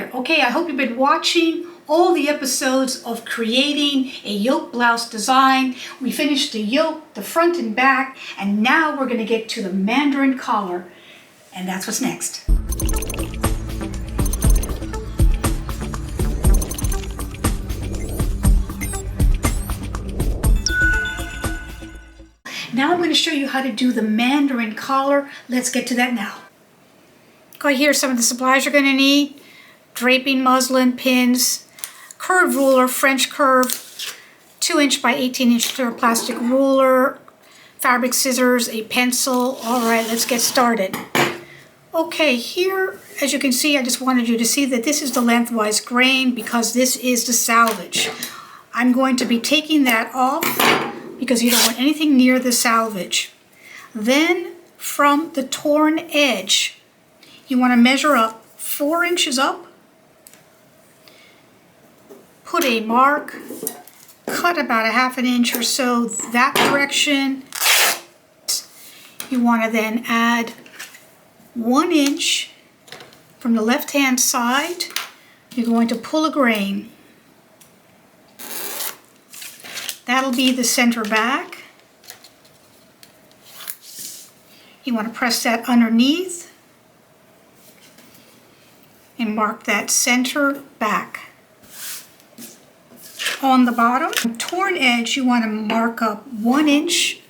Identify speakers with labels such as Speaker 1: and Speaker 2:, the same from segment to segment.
Speaker 1: there. Okay, I hope you've been watching all the episodes of creating a yoke blouse design. We finished the yoke, the front and back, and now we're going to get to the Mandarin collar, and that's what's next. Now I'm going to show you how to do the Mandarin collar. Let's get to that now. Okay, here's some of the supplies you're going to need. Draping muslin, pins, curved ruler, French curve, 2" by 18" clear plastic ruler, fabric scissors, a pencil. All right, let's get started. Okay, here, as you can see, I just wanted you to see that this is the lengthwise grain because this is the salvage. I'm going to be taking that off because you don't want anything near the salvage. Then from the torn edge, you want to measure up 4 inches up, put a mark, cut about a ½ inch or so that direction. You want to then add 1 inch from the left hand side. You're going to pull a grain. That'll be the center back. You want to press that underneath and mark that center back. On the bottom, torn edge, you want to mark up 1 inch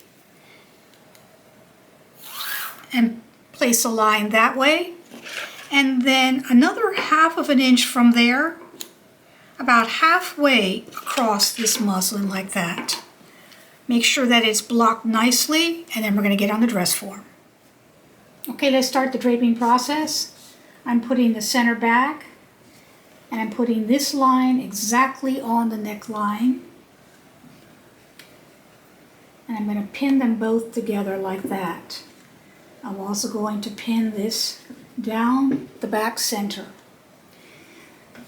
Speaker 1: and place a line that way. And then another ½ inch from there, about halfway across this muslin like that. Make sure that it's blocked nicely, and then we're going to get on the dress form. Okay, let's start the draping process. I'm putting the center back, and I'm putting this line exactly on the neckline. And I'm going to pin them both together like that. I'm also going to pin this down the back center.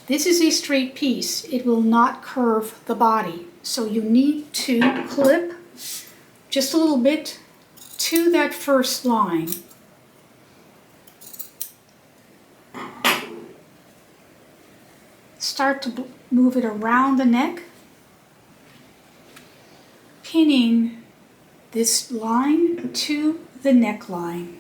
Speaker 1: This is a straight piece. It will not curve the body. So you need to clip just a little bit to that first line. Start to move it around the neck, pinning this line to the neckline.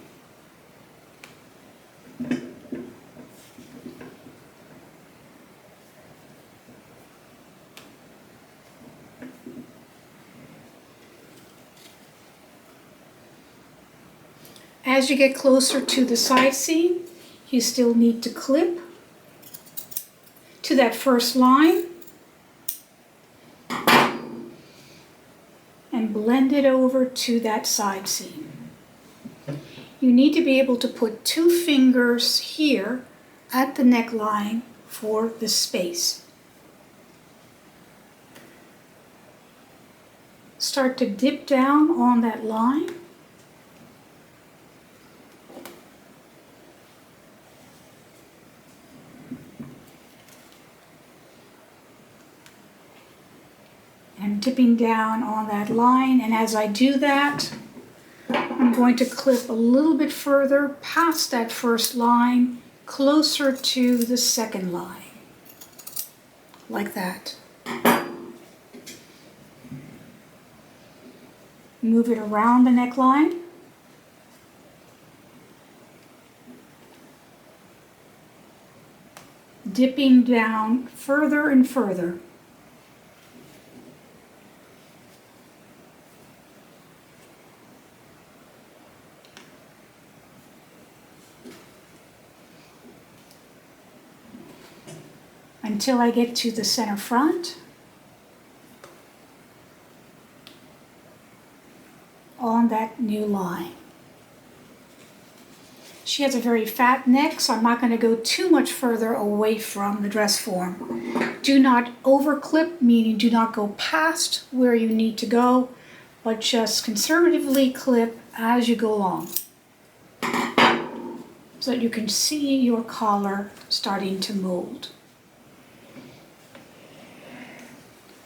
Speaker 1: As you get closer to the side seam, you still need to clip to that first line and blend it over to that side seam. You need to be able to put 2 fingers here at the neckline for the space. Start to dip down on that line. I'm dipping down on that line, and as I do that, I'm going to clip a little bit further past that first line, closer to the second line, like that. Move it around the neckline. Dipping down further and further. Until I get to the center front on that new line. She has a very fat neck, so I'm not going to go too much further away from the dress form. Do not overclip, meaning do not go past where you need to go, but just conservatively clip as you go along so that you can see your collar starting to mold.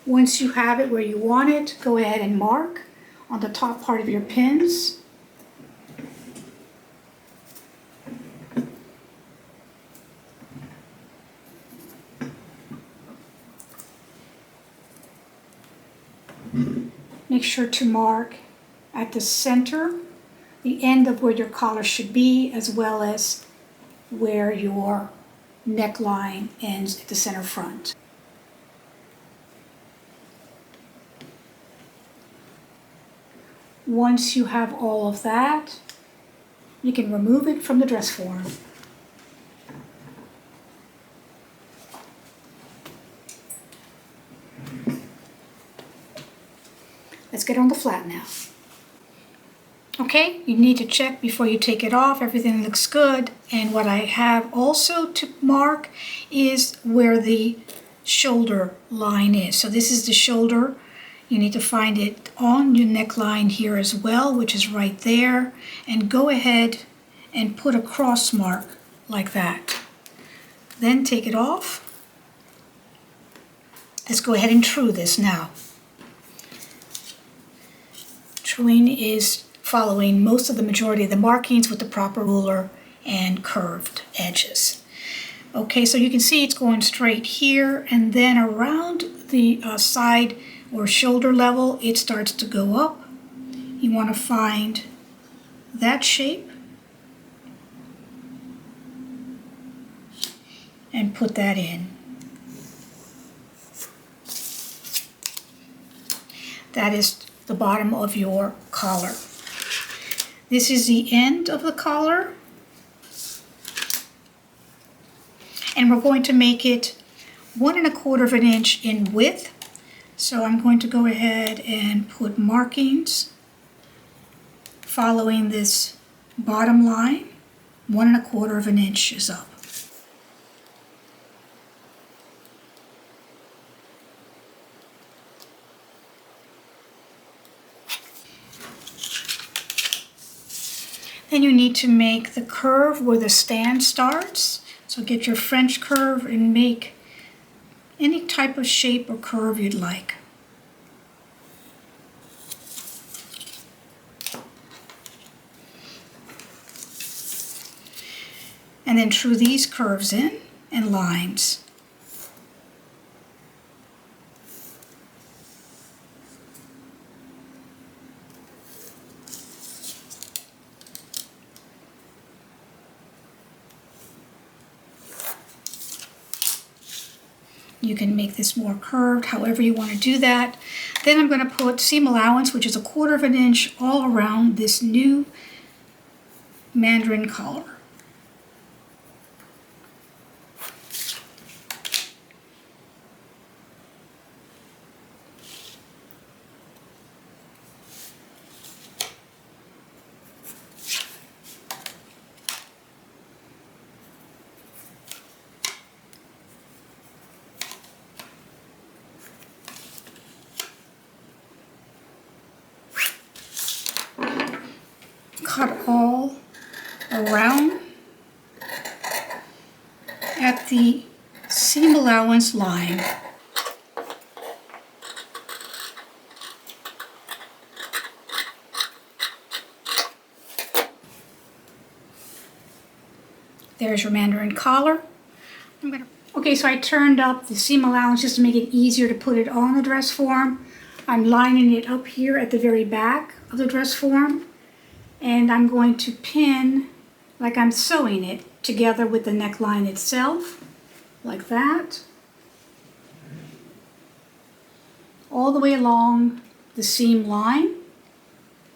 Speaker 1: Once you have it where you want it, go ahead and mark on the top part of your pins. make sure to mark at the center, the end of where your collar should be, as well as where your neckline ends at the center front. Once you have all of that, you can remove it from the dress form. Let's get on the flat now. Okay, you need to check before you take it off. Everything looks good. And what I have also to mark is where the shoulder line is. So this is the shoulder. You need to find it on your neckline here as well, which is right there. And go ahead and put a cross mark like that. Then take it off. Let's go ahead and true this now. Truing is following most of the majority of the markings with the proper ruler and curved edges. Okay, so you can see it's going straight here, and then around the side or shoulder level, it starts to go up. You want to find that shape and put that in. That is the bottom of your collar. This is the end of the collar, and we're going to make it 1 1/4 of an inch in width. So I'm going to go ahead and put markings following this bottom line. 1 1/4 of an inch is up. Then you need to make the curve where the stand starts. So get your French curve and make any type of shape or curve you'd like. And then true these curves in and lines. You can make this more curved, however you want to do that. Then I'm going to put seam allowance, which is 1/4 of an inch, all around this new Mandarin collar. Cut all around at the seam allowance line. There's your Mandarin collar. Okay, so I turned up the seam allowance just to make it easier to put it on the dress form. I'm lining it up here at the very back of the dress form. And I'm going to pin like I'm sewing it together with the neckline itself, like that, all the way along the seam line,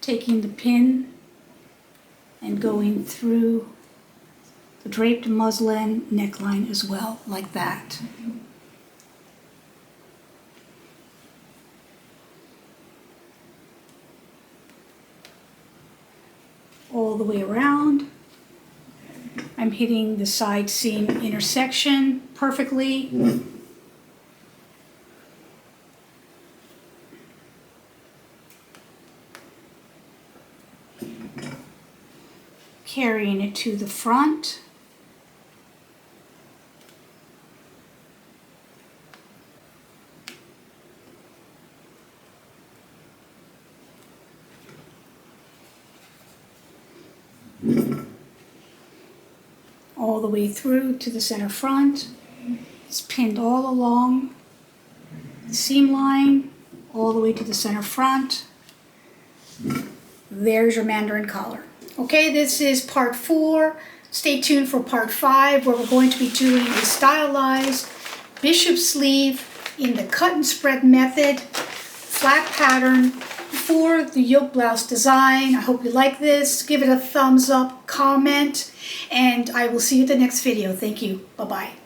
Speaker 1: taking the pin and going through the draped muslin neckline as well, like that. All the way around. I'm hitting the side seam intersection perfectly. Carrying it to the front. All the way through to the center front. It's pinned all along the seam line, all the way to the center front. There's your Mandarin collar. Okay, this is part 4. Stay tuned for part 5, where we're going to be doing a stylized bishop sleeve in the cut and spread method, flat pattern for the yoke blouse design. I hope you like this. Give it a thumbs up, comment, and I will see you at the next video. Thank you. Bye-bye.